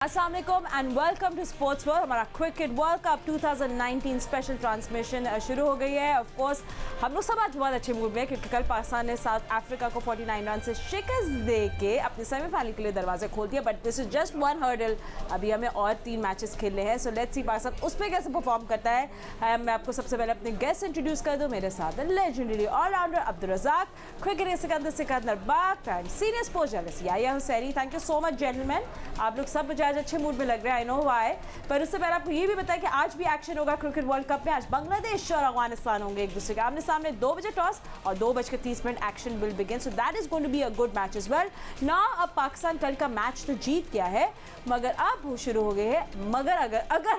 अस्सलाम वालेकुम and welcome to sports world. हमारा cricket world cup 2019 special transmission शुरू हो गई है। ऑफ कोर्स हम लोग सब आज बहुत अच्छे मूड में हैं क्योंकि कल पाकिस्तान ने साउथ अफ्रीका को 49 रन से शिकस्त दे के अपने सेमीफाइनल के लिए दरवाजे खोल दिया। But this is just one hurdle, अभी हमें और 3 मैचेस खेलने हैं। सो लेट्स सी पाकिस्तान उस पर कैसे परफॉर्म करता है। मैं आपको सबसे पहले अपने गेस्ट इंट्रोड्यूस कर दूँ। मेरे साथ legendary allrounder Abdul Razzaq, cricket Sikandar Bakht and senior sports journalist Yahya Hussaini. Thank you so much gentleman, आप लोग सब मुझे आज अच्छे मूड में लग रहे हैं। आई नो व्हाई, पर उससे पहले आपको ये भी बताया कि आज भी एक्शन होगा क्रिकेट वर्ल्ड कप में। आज बांग्लादेश और अफगानिस्तान होंगे एक दूसरे के आमने सामने। 2 बजे टॉस और 2:30 action will begin. So that is going to be a good match as well. Now अब पाकिस्तान कल का मैच तो जीत गया है, मगर अब शुरू हो गए हैं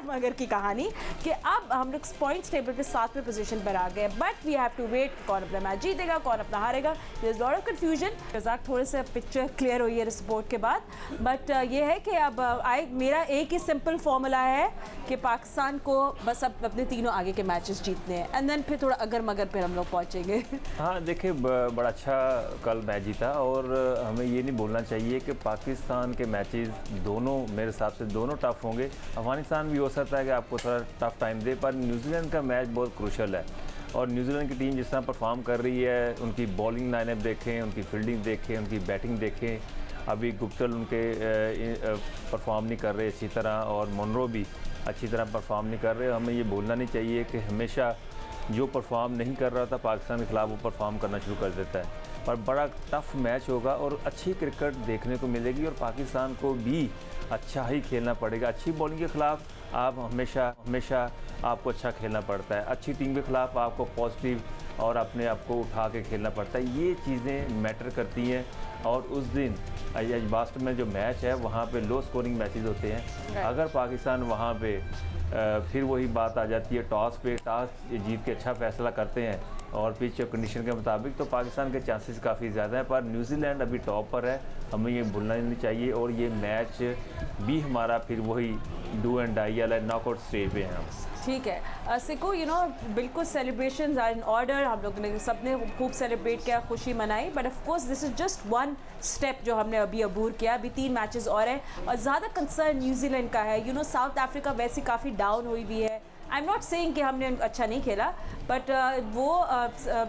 मगर की कहानी कि अब हम लोग पॉइंट्स टेबल पे 7वें पोजीशन पर आ गए। But we have to wait कौन अपना मैच जीतेगा कौन अपना हारेगा। There is lot of confusion. Razzaq थोड़े से पिक्चर क्लियर हुई है रिपोर्ट के बाद, बट ये है कि अब मेरा एक ही सिंपल फॉर्मूला है कि पाकिस्तान को बस अब अपने तीनों आगे के मैचेस जीतने हैं एंड देन फिर थोड़ा अगर मगर पर हम लोग पहुंचेंगे। हाँ देखिए, बड़ा अच्छा कल मैच जीता और हमें ये नहीं बोलना चाहिए कि पाकिस्तान के मैचेस दोनों मेरे हिसाब से दोनों टफ होंगे। अफगानिस्तान भी हो सकता है कि आपको थोड़ा टफ टाइम दे, पर न्यूजीलैंड का मैच बहुत क्रूशल है। और न्यूजीलैंड की टीम जिस तरह परफॉर्म कर रही है, उनकी बॉलिंग लाइनअप देखें, उनकी फील्डिंग देखें, उनकी बैटिंग देखें। अभी गुप्तल उनके परफॉर्म नहीं कर रहे अच्छी तरह और मुनरो भी अच्छी तरह परफॉर्म नहीं कर रहे। हमें ये भूलना नहीं चाहिए कि हमेशा जो परफॉर्म नहीं कर रहा था पाकिस्तान के खिलाफ वो परफॉर्म करना शुरू कर देता है। पर बड़ा टफ मैच होगा और अच्छी क्रिकेट देखने को मिलेगी और पाकिस्तान को भी अच्छा ही खेलना पड़ेगा। अच्छी बॉलिंग के खिलाफ आप हमेशा आपको अच्छा खेलना पड़ता है। अच्छी टीम के खिलाफ आपको पॉजिटिव और अपने आप को उठा के खेलना पड़ता है। ये चीज़ें मैटर करती हैं और उस दिन एजबास्टन में जो मैच है वहाँ पे लो स्कोरिंग मैचेस होते हैं। अगर पाकिस्तान वहाँ पे फिर वही बात आ जाती है टॉस जीत के अच्छा फैसला करते हैं और पिच कंडीशन के मुताबिक, तो पाकिस्तान के चांसेस काफ़ी ज़्यादा हैं। पर न्यूजीलैंड अभी टॉप पर है, हमें ये भूलना नहीं चाहिए। और ये मैच भी हमारा फिर वही डू एंड डाई वाला नॉकआउट स्टेज पे हैं हम। ठीक है सिको, बिल्कुल सेलिब्रेशंस आर इन ऑर्डर। हम लोग ने सबने खूब सेलिब्रेट किया, खुशी मनाई। But of course this is just one step जो हमने अभी अबूर किया। अभी 3 मैचेस और हैं और ज़्यादा कंसर्न न्यूजीलैंड का है। साउथ अफ्रीका वैसे काफ़ी डाउन हुई भी है। आई एम नॉट सेइंग कि हमने अच्छा नहीं खेला, बट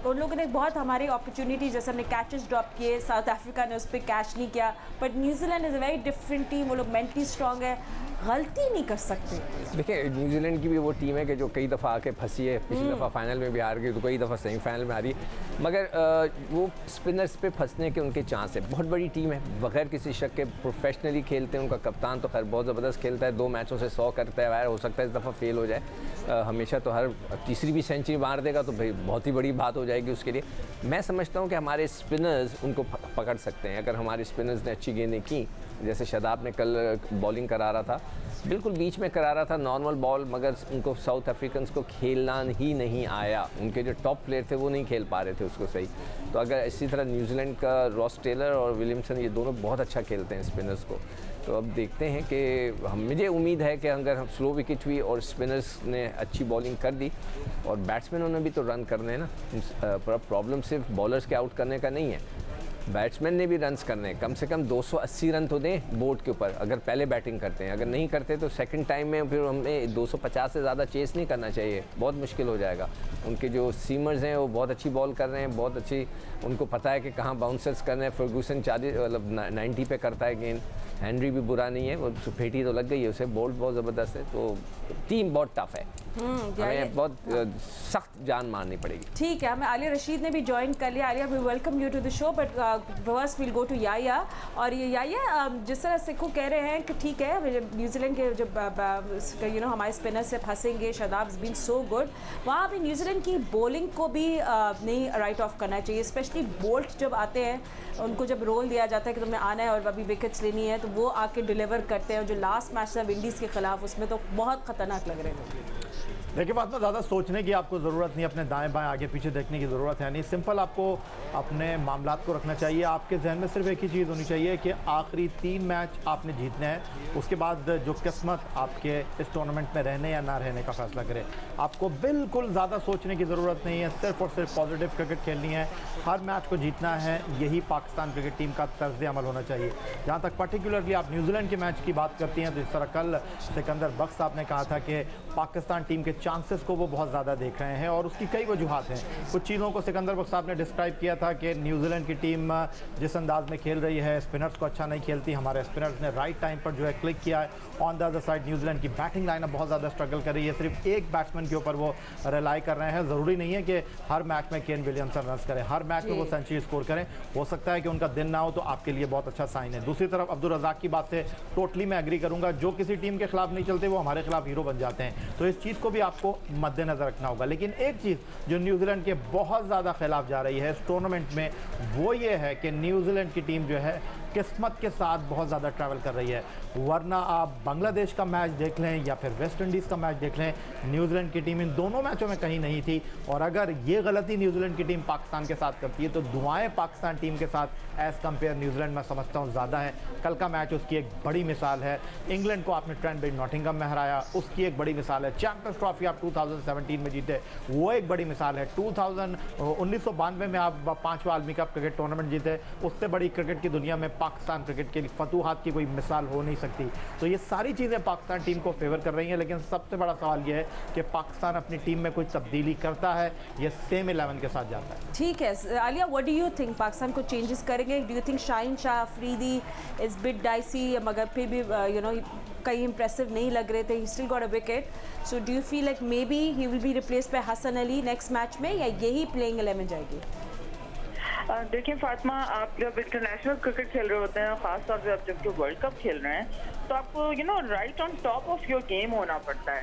उन लोगों ने बहुत हमारी अपॉर्चुनिटी, जैसे हमने कैचेस ड्रॉप किए, साउथ अफ्रीका ने उस पर कैच नहीं किया। But New Zealand is a very different team. वो लोग मेंटली स्ट्रॉन्ग है, गलती नहीं कर सकते। देखिए न्यूजीलैंड की भी वो टीम है कि जो कई दफ़ा आके फंसी है। पिछली दफ़ा फाइनल में भी हार गई, तो कई दफ़ा सेमीफाइनल में हारी। मगर वो स्पिनर्स पे फंसने के उनके चांस है। बहुत बड़ी टीम है, बगैर किसी शक के प्रोफेशनली खेलते हैं। उनका कप्तान तो खैर बहुत ज़बरदस्त खेलता है, 2 मैचों से 100 करता है। हो सकता है इस दफ़ा फेल हो जाए, हमेशा तो हर तीसरी भी सेंचुरी मार देगा तो भाई बहुत ही बड़ी बात हो जाएगी उसके लिए। मैं समझता हूँ कि हमारे स्पिनर्स उनको पकड़ सकते हैं। अगर हमारे स्पिनर्स ने अच्छी गेंदें की, जैसे शादाब ने कल बॉलिंग करा रहा था, बिल्कुल बीच में करा रहा था नॉर्मल बॉल, मगर उनको साउथ अफ्रीकन्स को खेलना ही नहीं आया। उनके जो टॉप प्लेयर थे वो नहीं खेल पा रहे थे उसको सही। तो अगर इसी तरह न्यूजीलैंड का रॉस टेलर और विलियमसन, ये दोनों बहुत अच्छा खेलते हैं स्पिनर्स को। तो अब देखते हैं कि मुझे उम्मीद है कि अगर हम स्लो विकेट हुई और स्पिनर्स ने अच्छी बॉलिंग कर दी और बैट्समैनों ने भी तो रन करने हैं ना। प्रॉब्लम सिर्फ बॉलर्स के आउट करने का नहीं है, बैट्समैन ने भी रन्स करने हैं। कम से कम 280 रन तो दें बोर्ड के ऊपर अगर पहले बैटिंग करते हैं। अगर नहीं करते तो सेकंड टाइम में फिर हमें 250 से ज़्यादा चेस नहीं करना चाहिए, बहुत मुश्किल हो जाएगा। उनके जो सीमर्स हैं वो बहुत अच्छी बॉल कर रहे हैं, बहुत अच्छी, उनको पता है कि कहाँ बाउंसर्स करने हैं। फर्गूसन 90 पे करता है गेंद। हेनरी भी बुरा नहीं है, वो फेटी तो लग गई है उसे, बॉल बहुत ज़बरदस्त है। तो टीम बहुत टफ है, हमें बहुत सख्त जान मारनी पड़ेगी। ठीक है, हमें आलिया रशीद ने भी ज्वाइन कर लिया। Aaliya, we welcome you to the show, but first will go to Yahya. और ये याया, जिस तरह सिक्को कह रहे हैं कि ठीक है न्यूजीलैंड के जब हमारे स्पिनर से फंसेंगे, शादाब बीन सो गुड, वहाँ भी न्यूजीलैंड की बॉलिंग को भी नहीं राइट ऑफ करना चाहिए। स्पेशली बोल्ट जब आते हैं, उनको जब रोल दिया जाता है कि तुम्हें आना है और अभी विकेट्स लेनी है, तो वो आके डिलीवर करते हैं। जो लास्ट मैच था विंडीज़ के खिलाफ, उसमें तो बहुत ख़तरनाक लग रहे थे। देखिए फातिमा, ज़्यादा सोचने की आपको ज़रूरत नहीं, अपने दाएं बाएं आगे पीछे देखने की ज़रूरत है नहीं। सिंपल आपको अपने मामलात को रखना चाहिए। आपके जहन में सिर्फ एक ही चीज़ होनी चाहिए कि आखिरी 3 मैच आपने जीतने हैं, उसके बाद जो किस्मत आपके इस टूर्नामेंट में रहने या ना रहने का फैसला करे। आपको बिल्कुल ज़्यादा सोचने की ज़रूरत नहीं है, सिर्फ और सिर्फ पॉजिटिव क्रिकेट खेलनी है, हर मैच को जीतना है। यही पाकिस्तान क्रिकेट टीम का तर्ज अमल होना चाहिए। जहाँ तक पर्टिकुलरली आप न्यूजीलैंड के मैच की बात करती हैं, तो इस तरह कल सिकंदर बख्श साहब ने कहा था कि पाकिस्तान टीम के चांसेस को वो बहुत ज़्यादा देख रहे हैं और उसकी कई वजूहात हैं। कुछ चीज़ों को सिकंदर बख्श साहब ने डिस्क्राइब किया था कि न्यूजीलैंड की टीम जिस अंदाज में खेल रही है, स्पिनर्स को अच्छा नहीं खेलती, हमारे स्पिनर्स ने राइट टाइम पर जो है क्लिक किया है। On the other side New Zealand की बैटिंग लाइनअप बहुत ज़्यादा स्ट्रगल कर रही है, सिर्फ एक बैट्समैन के ऊपर वो रिलाई कर रहे हैं। ज़रूरी नहीं है कि हर मैच में केन विलियमसन रन करें, हर मैच में वो सेंचुरी स्कोर करें। हो सकता है कि उनका दिन ना हो, तो आपके लिए बहुत अच्छा साइन है। दूसरी तरफ अब्दुल रज़ाक की बात से टोटली मैं एग्री करूंगा, जो किसी टीम के खिलाफ नहीं चलते वो हमारे खिलाफ हीरो बन जाते हैं, तो इस चीज़ को भी आपको मद्देनजर रखना होगा। लेकिन एक चीज़ जो न्यूजीलैंड के बहुत ज़्यादा खिलाफ जा रही है इस टूर्नामेंट में, वो ये है कि न्यूजीलैंड की टीम जो है किस्मत के साथ बहुत ज़्यादा ट्रैवल कर रही है। वरना आप बांग्लादेश का मैच देख लें या फिर वेस्ट इंडीज़ का मैच देख लें, न्यूजीलैंड की टीम इन दोनों मैचों में कहीं नहीं थी। और अगर ये गलती न्यूजीलैंड की टीम पाकिस्तान के साथ करती है, तो दुआएं पाकिस्तान टीम के साथ एज़ कम्पेयर न्यूजीलैंड में समझता हूँ ज़्यादा है। कल का मैच उसकी एक बड़ी मिसाल है। इंग्लैंड को आपने ट्रेंट ब्रिज नॉटिंघम में हराया, उसकी एक बड़ी मिसाल है। चैंपियंस ट्रॉफी आप 2017 में जीते, वो एक बड़ी मिसाल है। 1992 में आप 5वां आलमी कप क्रिकेट टूर्नामेंट जीते, उससे बड़ी क्रिकेट की दुनिया में पाकिस्तान क्रिकेट के फतूहात की कोई मिसाल हो नहीं सकती। तो ये सारी चीज़ें पाकिस्तान टीम को फेवर कर रही हैं। लेकिन सबसे बड़ा सवाल ये है कि पाकिस्तान अपनी टीम में कोई तब्दीली करता है, ये सेम 11 के साथ जाता है। ठीक है Alia, what do you think, Pakistan को चेंजेस करेंगे? Do you think Shaheen Shah Afridi is bit dicey, मगर फिर भी कहीं इंप्रेसिव नहीं लग रहे थे, he still got a wicket, so do you feel like maybe he will be replaced by Hasan Ali next match में, या यही प्लेइंग 11 जाएगी? देखिए फातिमा, आप जब इंटरनेशनल क्रिकेट खेल रहे होते हैं, खासतौर पे आप जब वर्ल्ड कप खेल रहे हैं, तो आपको right on top of your game होना पड़ता है।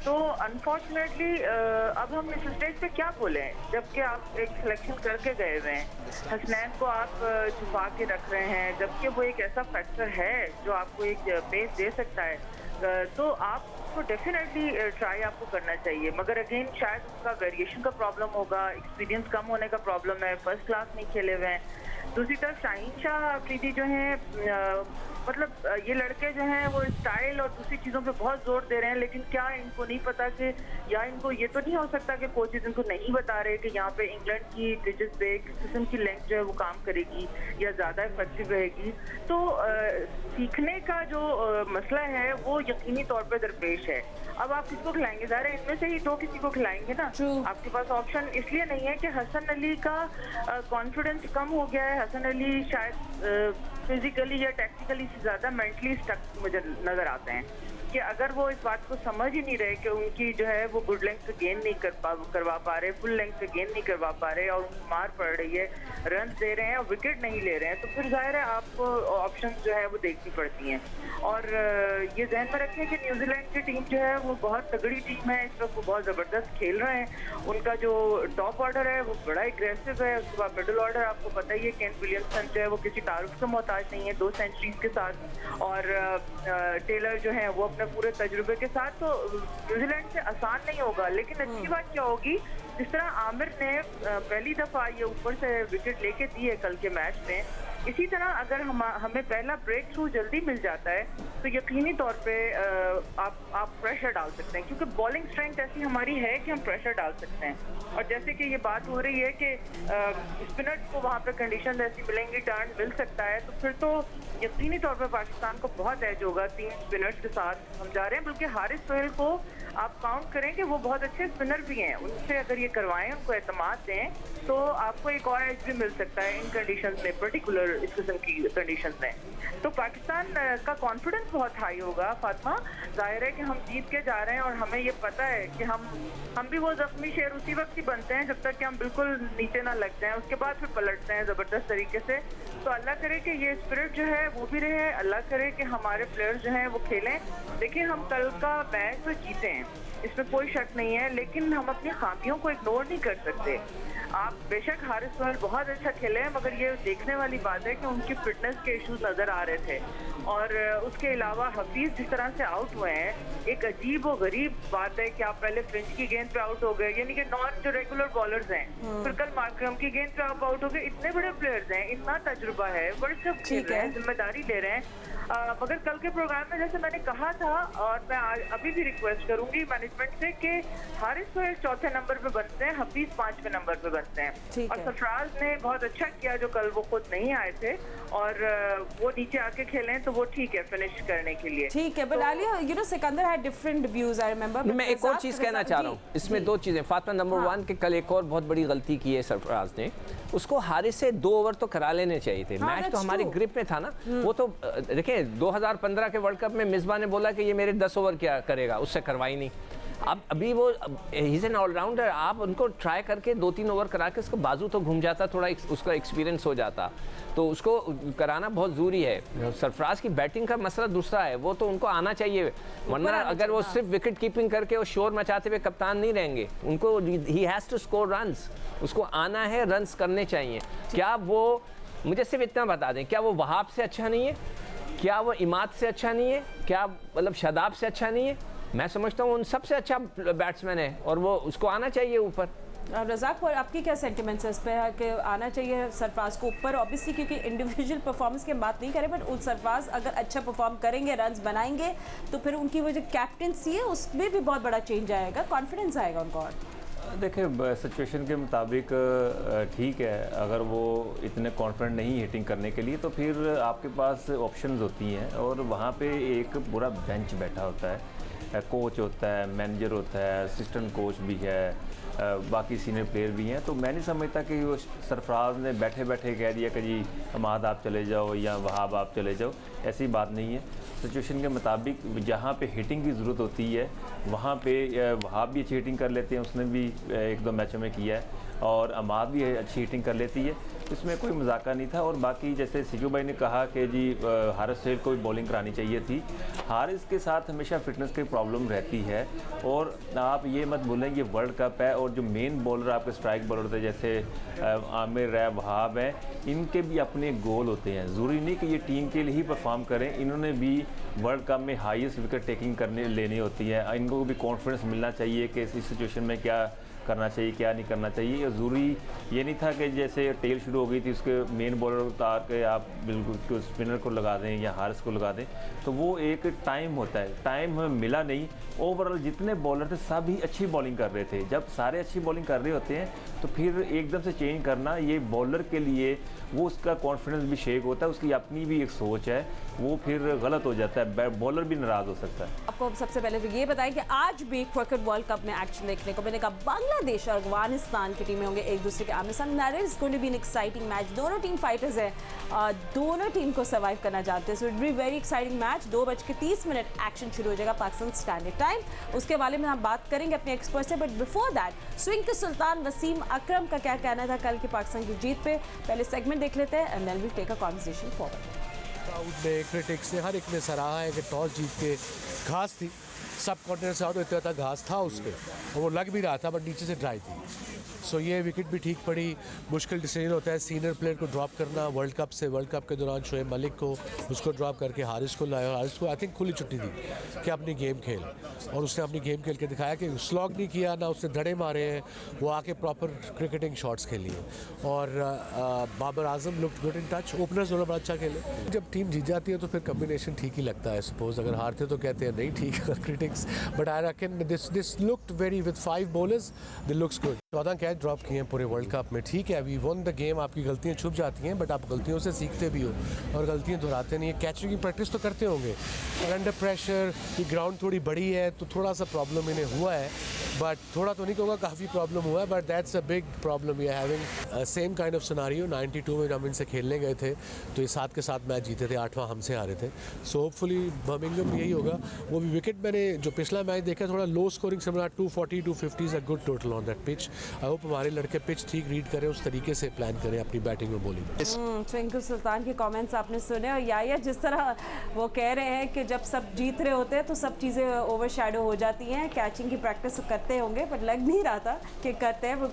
तो अनफॉर्चुनेटली अब हम इस स्टेज पे क्या बोले, जबकि आप एक सिलेक्शन करके गए हुए हैं, हसनैन को आप छुपा के रख रहे हैं, जबकि वो एक ऐसा फैक्टर है जो आपको एक पेस दे सकता है, तो आपको डेफिनेटली ट्राई आपको करना चाहिए। मगर अगेन शायद उसका वेरिएशन का प्रॉब्लम होगा, एक्सपीरियंस कम होने का प्रॉब्लम है, फर्स्ट क्लास नहीं खेले हुए हैं। दूसरी तरफ शाहीन शाह अफरीदी जो हैं, मतलब ये लड़के जो हैं वो स्टाइल और दूसरी चीज़ों पे बहुत जोर दे रहे हैं, लेकिन क्या इनको नहीं पता कि, या इनको ये तो नहीं हो सकता कि कोचेज इनको नहीं बता रहे कि यहाँ पे इंग्लैंड की पिचेस पे किस किस्म की लेंथ जो है वो काम करेगी या ज़्यादा इफेक्टिव रहेगी। तो सीखने का जो मसला है वो यकीनी तौर पर दरपेश है। अब आप किसको खिलाएंगे? ज़ाहिर है इनमें से ही दो किसी को खिलाएंगे ना। आपके पास ऑप्शन इसलिए नहीं है कि हसन अली का कॉन्फिडेंस कम हो गया है। हसन अली शायद फिजिकली या टैक्टिकली से ज़्यादा मेंटली स्टक मुझे नज़र आते हैं कि अगर वो इस बात को समझ ही नहीं रहे कि उनकी जो है वो गुड लेंथ पे गेन नहीं करवा पा रहे, फुल लेंथ पे गेन नहीं करवा पा रहे, और उनको मार पड़ रही है, रन दे रहे हैं और विकेट नहीं ले रहे हैं, तो फिर जाहिर है आपको ऑप्शन जो है वो देखनी पड़ती हैं। और ये जहन में रखें कि न्यूजीलैंड की टीम जो है वो बहुत तगड़ी टीम है, इस वक्त वो बहुत ज़बरदस्त खेल रहे हैं। उनका जो टॉप ऑर्डर है वो बड़ा एग्रेसिव है, उसके बाद मिडल ऑर्डर आपको पता ही है, केन विलियमसन जो है वो किसी तारुफ का मोहताज नहीं है, 2 सेंचुरीज के साथ, और टेलर जो है वो पूरे तजुर्बे के साथ। तो न्यूजीलैंड से आसान नहीं होगा। लेकिन अच्छी बात क्या होगी, जिस तरह आमिर ने पहली दफा ये ऊपर से विकेट लेके दी है कल के मैच में, इसी तरह अगर हमें पहला ब्रेक थ्रू जल्दी मिल जाता है तो यकीनी तौर पे आप प्रेशर डाल सकते हैं, क्योंकि बॉलिंग स्ट्रेंथ ऐसी हमारी है कि हम प्रेशर डाल सकते हैं। और जैसे कि ये बात हो रही है कि स्पिनर्स को वहाँ पे कंडीशन ऐसी मिलेंगी, टर्न मिल सकता है, तो फिर तो यकीनी तौर पर पाकिस्तान को बहुत एज होगा 3 स्पिनर्स के साथ हम जा रहे हैं। बल्कि हारिस सोहेल को आप काउंट करें कि वो बहुत अच्छे स्पिनर भी हैं, उनसे अगर ये करवाएं, उनको एतमाद दें, तो आपको एक और एज भी मिल सकता है इन कंडीशंस में, पर्टिकुलर इस किस्म की कंडीशंस में। तो पाकिस्तान का कॉन्फिडेंस बहुत हाई होगा फातिमा। जाहिर है कि हम जीत के जा रहे हैं और हमें ये पता है कि हम भी वो जख्मी शेर उसी वक्त ही बनते हैं जब तक कि हम बिल्कुल नीचे ना लग जाएं, उसके बाद फिर पलटते हैं ज़बरदस्त तरीके से। तो अल्लाह करे कि ये स्पिरिट जो है वो भी रहे, अल्लाह करे कि हमारे प्लेयर्स जो हैं वो खेलें। देखिए हम कल का मैच तो जीते हैं, इसमें कोई शक नहीं है, लेकिन हम अपनी खामियों को इग्नोर नहीं कर सकते। आप बेशक हारिस सोहेल बहुत अच्छा खेले हैं, मगर ये देखने वाली बात है कि उनकी फिटनेस के इश्यूज नजर आ रहे थे। और उसके अलावा हफीज जिस तरह से आउट हुए हैं, एक अजीब और गरीब बात है कि आप पहले फ्रिंच की गेंद पे आउट हो गए, यानी कि नॉन जो रेगुलर बॉलर्स हैं, फिर कल मार्करम की गेंद पे आप आउट हो गए। इतने बड़े प्लेयर्स हैं, इतना तजुर्बा है, वर्ल्ड कप खेल रहे हैं, जिम्मेदारी ले रहे हैं। मगर कल के प्रोग्राम में जैसे मैंने कहा था, और मैं अभी भी रिक्वेस्ट करूंगी मैनेजमेंट से कि हारिस सोहेल चौथे नंबर पे बनते हैं, हफीज 5वें नंबर पे बनते हैं। और सरफराज ने बहुत अच्छा किया जो कल वो खुद नहीं आए थे, और वो नीचे आके खेले तो वो ठीक है फिनिश करने के लिए। ठीक है, but Alia you know Sikandar had different views, I remember. मैं एक और चीज़ कहना चाह रहा हूँ इसमें, दो चीज़ें। फातिमा, नंबर 1 कि कल एक और बहुत बड़ी गलती की है सरफराज ने, उसको हारिस से 2 ओवर तो करा लेने चाहिए थे। मैच तो हमारी ग्रिप में था ना। वो तो देखिए 2015 के वर्ल्ड कप में मिसबा ने बोला कि ये मेरे 10 ओवर क्या करेगा, उससे करवाई नहीं। अब अभी वो ही इज एन ऑलराउंडर, आप उनको ट्राई करके 2-3 ओवर करा के उसका बाजू तो घूम जाता, थोड़ा उसका एक्सपीरियंस हो जाता, तो उसको कराना बहुत ज़रूरी है। सरफराज की बैटिंग का मसला दूसरा है, वो तो उनको आना चाहिए, वरना अगर वो सिर्फ विकेट कीपिंग करके और शोर मचाते हुए कप्तान नहीं रहेंगे। उनको he has to score runs, उसको आना है, रन्स करने चाहिए। क्या वो, मुझे सिर्फ इतना बता दें, क्या वो वहाब से अच्छा नहीं है? क्या वो इमाद से अच्छा नहीं है? क्या मतलब शादाब से अच्छा नहीं है? मैं समझता हूँ उन सबसे अच्छा बैट्समैन है, और वो उसको आना चाहिए ऊपर। रज़ाक, और आपकी क्या सेंटिमेंट्स है इस पे कि आना चाहिए सरफराज को ऊपर? ऑब्वियसली क्योंकि इंडिविजुअल परफॉर्मेंस की हम बात नहीं करें, बट उन सरफराज अगर अच्छा परफॉर्म करेंगे, रन्स बनाएंगे, तो फिर उनकी वो जो कैप्टनसी है उसमें भी बहुत बड़ा चेंज आएगा, कॉन्फिडेंस आएगा उनको। और देखिए सिचुएशन के मुताबिक ठीक है, अगर वो इतने कॉन्फिडेंट नहीं हिटिंग करने के लिए, तो फिर आपके पास ऑप्शंस होती हैं, और वहाँ पे एक पूरा बेंच बैठा होता है, कोच होता है, मैनेजर होता है, असिस्टेंट कोच भी है, बाकी सीनियर प्लेयर भी हैं। तो मैं नहीं समझता कि वो सरफराज ने बैठे बैठे कह दिया कि जी अमाद आप चले जाओ या वहाब आप चले जाओ, ऐसी बात नहीं है। सिचुएशन के मुताबिक जहाँ पे हिटिंग की ज़रूरत होती है वहाँ पे वहाब भी अच्छी हिटिंग कर लेते हैं, उसने भी 1-2 मैचों में किया है, और अमाद भी अच्छी हिटिंग कर लेती है, इसमें कोई मजाका नहीं था। और बाकी जैसे सिकू भाई ने कहा कि जी हारिस सोहेल को भी बॉलिंग करानी चाहिए थी, हारिस के साथ हमेशा फिटनेस की प्रॉब्लम रहती है, और आप ये मत बोलें ये वर्ल्ड कप है, और जो मेन बॉलर आपके स्ट्राइक बॉलर थे जैसे आमिर है, वहाब है, इनके भी अपने गोल होते हैं। ज़रूरी नहीं कि ये टीम के लिए ही परफॉर्म करें, इन्होंने भी वर्ल्ड कप में हाईएस्ट विकेट टेकिंग लेनी होती है, इनको भी कॉन्फिडेंस मिलना चाहिए कि इस सिचुएशन में क्या करना चाहिए, क्या नहीं करना चाहिए। ज़रूरी ये नहीं था कि जैसे टेल शुरू हो गई थी उसके मेन बॉलर उतार के आप बिल्कुल उसको स्पिनर को लगा दें या हारिस को लगा दें, तो वो एक टाइम होता है, टाइम हमें मिला नहीं। ओवरऑल जितने बॉलर थे सभी अच्छी बॉलिंग कर रहे थे, जब सारे अच्छी बॉलिंग कर रहे होते हैं तो फिर एकदम से चेंज करना ये बॉलर के लिए, वो उसका कॉन्फिडेंस भी शेक होता है, उसकी अपनी भी एक सोच है, वो फिर गलत हो जाता है, बॉलर भी नाराज़ हो सकता है। आपको सबसे पहले तो ये बताएं कि आज भी क्रिकेट वर्ल्ड कप में एक्शन देखने को मिलेगा। बांग्लादेश और अफगानिस्तान की टीमें होंगे एक दूसरे के आमने सामने। That is going to be an exciting match. दोनों टीम फाइटर्स हैं, दोनों टीम को सर्वाइव करना चाहते हैं, so it be very exciting match. 2:30 action शुरू हो जाएगा पाकिस्तान स्टैंडर्ड टाइम, उसके बारे में हम बात करेंगे अपने एक्सपर्ट से। बट बिफोर दैट स्विंग के सुल्तान वसीम अकरम का क्या कहना था कल की पाकिस्तान की जीत पे, पहले सेगमेंट देख लेते हैं and then we take a conversation forward. Crowd ने, क्रिटिक्स ने, हर एक ने सराहा है कि टॉस जीत के घास थी, सब कॉर्नर से आउट होते था, घास था उस पर और वो लग भी रहा था, बट नीचे से ड्राई थी। सो ये विकेट भी ठीक पड़ी। मुश्किल डिसीजन होता है सीनियर प्लेयर को ड्रॉप करना वर्ल्ड कप से। वर्ल्ड कप के दौरान शोएब मलिक को उसको ड्रॉप करके हारिस को लाया। हारिस को आई थिंक खुली छुट्टी दी कि अपनी गेम खेल, और उसने अपनी गेम खेल के दिखाया कि स्लॉग नहीं किया, ना उसने धड़े मारे हैं, वो आके प्रॉपर क्रिकेटिंग शॉट्स खेली हैं। और Babar Azam looked good in touch, openers दोनों बड़ा अच्छा खेले। जब टीम जीत जाती है तो फिर कम्बिनेशन ठीक ही लगता है। सपोज अगर हारते तो कहते हैं नहीं ठीक है critics, but I reckon this looked very with 5 bowlers this looks good. 14 catch drop किए हैं पूरे वर्ल्ड कप में, ठीक है वी वन द गेम, आपकी गलतियां छुप जाती हैं, बट आप गलतियों से सीखते भी हो और गलतियां दोहराते नहीं है। कैचिंग की प्रैक्टिस तो करते होंगे, और अंडर प्रेशर की ग्राउंड थोड़ी बड़ी है तो थोड़ा सा प्रॉब्लम इन्हें हुआ है, बट थोड़ा तो नहीं कहूँगा, काफ़ी प्रॉब्लम हुआ है, but that's a big problem. We are having same kind of scenario. 92 में हम इनसे खेलने गए थे तो ये 7 के 7 मैच जीते थे, 8वां हमसे हारे थे। सो होपफुली बर्मिंघम यही होगा। वो भी विकेट मैंने जो पिछला मैच देखा थोड़ा लो स्कोरिंग से, 240 250 is a good total on that pitch. I hope हमारे लड़के पिच ठीक रीड करें, उस तरीके से प्लान करें अपनी बैटिंग और बॉलिंग। ट्विंकल सुल्तान के कमेंट्स आपने सुने, और याया जिस तरह वो कह रहे हैं कि जब सब जीत रहे होते हैं तो सब चीज़ें ओवरशैडो हो जाती हैं, कैचिंग की प्रैक्टिस करते करते होंगे, पर लग नहीं रहा था कि करते हैं।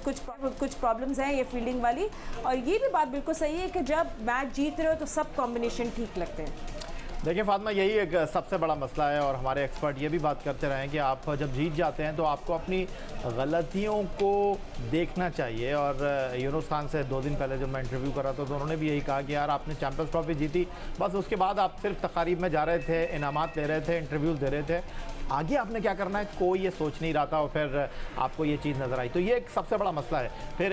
कुछ प्रॉब्लम्स हैं ये फील्डिंग वाली, और ये भी बात बिल्कुल सही है कि जब मैच जीत रहे हो तो सब कॉम्बिनेशन ठीक लगते हैं। देखिए फातिमा, यही एक सबसे बड़ा मसला है और हमारे एक्सपर्ट ये भी बात करते रहे हैं कि आप जब जीत जाते हैं तो आपको अपनी गलतियों को देखना चाहिए। और यूनुस खान से 2 दिन पहले जब मैं इंटरव्यू कर रहा था तो उन्होंने भी यही कहा कि यार आपने चैंपियंस ट्रॉफी जीती, बस उसके बाद आप सिर्फ तकारीब में जा रहे थे, इनामात ले रहे थे, इंटरव्यूज़ दे रहे थे, आगे आपने क्या करना है कोई ये सोच नहीं रहा था और फिर आपको ये चीज़ नज़र आई। तो ये एक सबसे बड़ा मसला है। फिर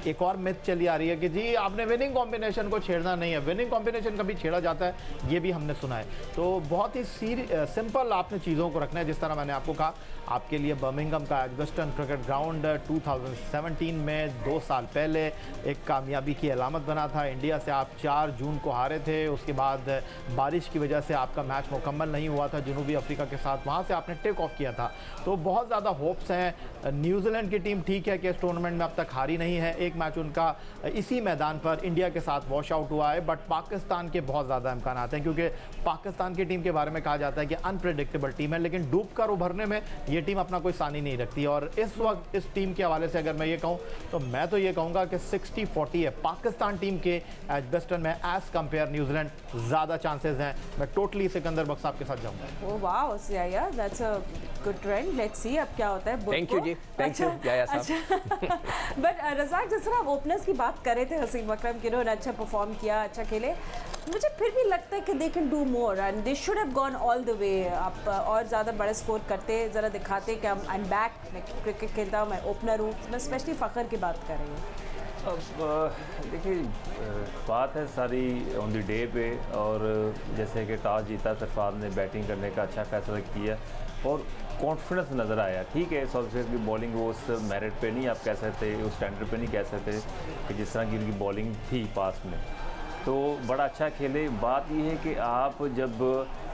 एक और मिथ चली आ रही है कि जी आपने विनिंग कॉम्बिनेशन को छेड़ना नहीं है। विनिंग कॉम्बिनेशन कभी छेड़ा जाता है, ये भी हमने सुना है। तो बहुत ही सिंपल आपने चीज़ों को रखना है। जिस तरह मैंने आपको कहा, आपके लिए बर्मिंघम का एजबेस्टन क्रिकेट ग्राउंड 2017 में 2 साल पहले एक कामयाबी की अलामत बना था। इंडिया से आप 4 जून को हारे थे, उसके बाद बारिश की वजह से आपका मैच मुकम्मल नहीं हुआ था जनूबी अफ्रीका के साथ, वहाँ से आपने टेक ऑफ किया था। तो बहुत ज़्यादा होप्स हैं। न्यूजीलैंड की टीम ठीक है कि इस टूर्नामेंट में अब तक हारी नहीं है, एक मैच उनका इसी मैदान पर इंडिया के साथ वॉश आउट हुआ है, बट पाकिस्तान के बहुत ज़्यादा इम्कान हैं क्योंकि पाकिस्तान की टीम के बारे में कहा जाता है कि अनप्रेडिक्टेबल टीम है, लेकिन डूब कर उभरने में ये टीम अपना कोई सानी नहीं रखती। और इस वक्त इस टीम के हवाले से अगर मैं ये कहूँ तो मैं तो ये कहूँगा कि 60-40 है पाकिस्तान टीम के एजबेस्टन में एज कंपेयर न्यूजीलैंड ज़्यादा चांसेस हैं। मैं टोटली सिकंदर बख्श साहब के साथ जाऊँगा। Oh wow, yeah that's a good trend. Let's see अब क्या होता है। थैंक यू जी, थैंक यू बट रज़ाक, जिस तरह आप ओपनर्स की बात कर रहे थे, हसीम अकरम के उन्होंने अच्छा परफॉर्म किया, अच्छा खेले, मुझे फिर भी लगता है कि they can do more and they should have gone all the way. आप और ज़्यादा बड़े स्कोर करते, ज़रा दिखाते कि आई एम बैक, मैं क्रिकेट खेलता हूँ, मैं ओपनर हूँ। मैं स्पेशली फ़खर की बात कर रही हूँ। अब देखिए, बात है सारी ऑन द डे पे, और जैसे कि टॉस जीता, सरफराज ने बैटिंग करने का अच्छा फैसला किया और कॉन्फिडेंस नज़र आया। ठीक है, साउथ अफ्रीका की बॉलिंग वो उस मेरिट पे नहीं आप कह सकते, उस स्टैंडर्ड पे नहीं कह सकते कि जिस तरह की उनकी बॉलिंग थी पास में, तो बड़ा अच्छा खेले। बात यह है कि आप जब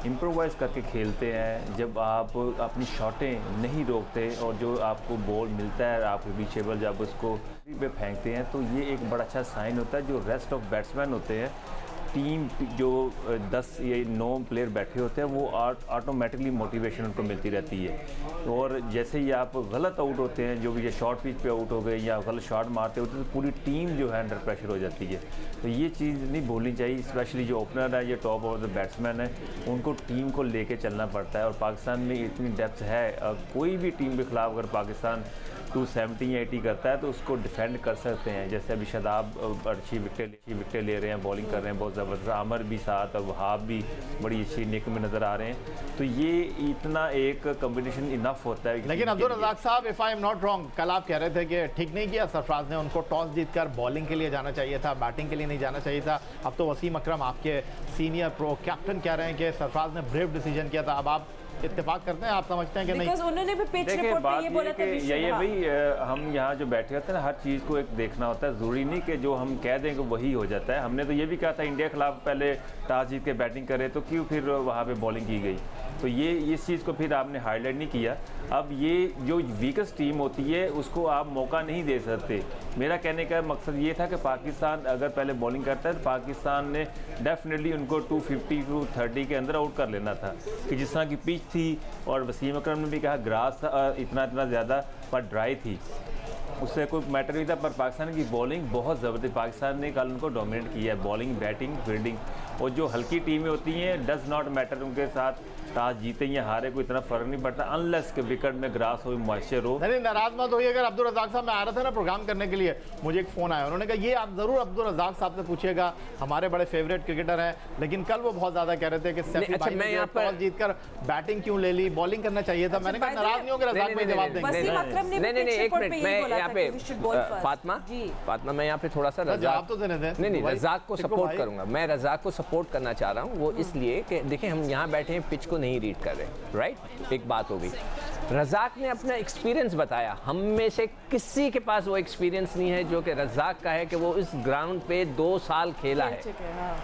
इम्प्रोवाइज़ करके खेलते हैं, जब आप अपनी शॉटें नहीं रोकते और जो आपको बॉल मिलता है आपके पीछे बल जब उसको पे फेंकते हैं, तो ये एक बड़ा अच्छा साइन होता है। जो रेस्ट ऑफ बैट्समैन होते हैं, टीम जो 10 या 9 प्लेयर बैठे होते हैं, वो ऑटोमेटिकली मोटिवेशन उनको मिलती रहती है। और जैसे ही आप गलत आउट होते हैं, जो भी ये शॉर्ट पिच पे आउट हो गए या गलत शॉट मारते होते हैं, तो पूरी टीम जो है अंडर प्रेशर हो जाती है। तो ये चीज़ नहीं भूलनी चाहिए, स्पेशली जो ओपनर है, ये टॉप ऑफ द बैट्समैन है, उनको टीम को लेके चलना पड़ता है। और पाकिस्तान में इतनी डेप्थ है, कोई भी टीम के खिलाफ अगर पाकिस्तान 270 या 80 करता है तो उसको डिफेंड कर सकते हैं। जैसे अभी शादाब अच्छी विकेटें ले रहे हैं, बॉलिंग कर रहे हैं बहुत ज़बरदस्त, आमर भी साथ और वहाब भी बड़ी अच्छी निक में नज़र आ रहे हैं। तो ये इतना एक कॉम्बिनेशन इनफ होता है। लेकिन अब्दुल रज़ाक साहब, if I am not wrong, कल आप कह रहे थे कि ठीक नहीं किया सरफराज ने, उनको टॉस जीतकर बॉलिंग के लिए जाना चाहिए था, बैटिंग के लिए नहीं जाना चाहिए था। अब तो वसीम अकरम आपके सीनियर प्रो कैप्टन कह रहे हैं कि सरफराज ने ब्रेव डिसीजन किया था। अब आप इत्तेफाक करते हैं, आप समझते हैं कि नहीं? उन्होंने भी पिच रिपोर्ट में ये बोला था कि यही है भाई, हम यहाँ जो बैठे होते हैं ना, हर चीज़ को एक देखना होता है। ज़रूरी नहीं कि जो हम कह दें कि वही हो जाता है। हमने तो ये भी कहा था इंडिया के खिलाफ पहले टॉस जीत के बैटिंग करे, तो क्यों फिर वहाँ पे बॉलिंग की गई? तो ये इस चीज़ को फिर आपने हाईलाइट नहीं किया। अब ये जो वीकेस्ट टीम होती है उसको आप मौका नहीं दे सकते। मेरा कहने का मकसद ये था कि पाकिस्तान अगर पहले बॉलिंग करता है तो पाकिस्तान ने डेफिनेटली उनको 250-230 के अंदर आउट कर लेना था, कि जिस तरह की पिच थी। और वसीम अकरम ने भी कहा ग्रास इतना ज़्यादा पर ड्राई थी, उससे कोई मैटर नहीं था। पर पाकिस्तान की बॉलिंग बहुत ज़बरदस्त, पाकिस्तान ने कल उनको डोमिनेट किया है, बॉलिंग, बैटिंग, फील्डिंग। और जो हल्की टीमें होती हैं, डज नॉट मैटर उनके साथ टॉस जीते या हारे, कोई इतना फ़र्क नहीं पड़ता, अनलेस के विकेट में ग्रास हो, मॉइस्चर हो। नहीं, नाराज़ मत होइए। अगर अब्दुल रज़ाक साहब, मैं आ रहा था ना प्रोग्राम करने के लिए, मुझे एक फ़ोन आया, उन्होंने कहा ये आप ज़रूर अब्दुल रज़ाक साहब से पूछिएगा, हमारे बड़े फेवरेट क्रिकेटर हैं। लेकिन कल वो बहुत ज़्यादा कह रहे थे कि सैफी भाई ने टॉस जीतकर बैटिंग क्यों ले ली, बॉलिंग करना चाहिए था। मैंने कहा नाराज़ नहीं हो कि रज़ाक भाई जवाब देंगे। नहीं, एक मिनट, मैं यहाँ पे फातिमा, मैं यहाँ पे थोड़ा सा जवाब तो देने दें। नहीं, रज़ाक को सपोर्ट करूंगा। मैं रज़ाक को सपोर्ट करना चाह रहा हूँ, वो इसलिए कि देखिए हम यहाँ बैठे हैं, पिच को नहीं रीड कर रहे, राइट? एक बात होगी। रज़ाक ने अपना एक्सपीरियंस बताया, हम में से किसी के पास वो एक्सपीरियंस नहीं है जो कि रज़ाक का है, कि वो इस ग्राउंड पे 2 साल खेला है।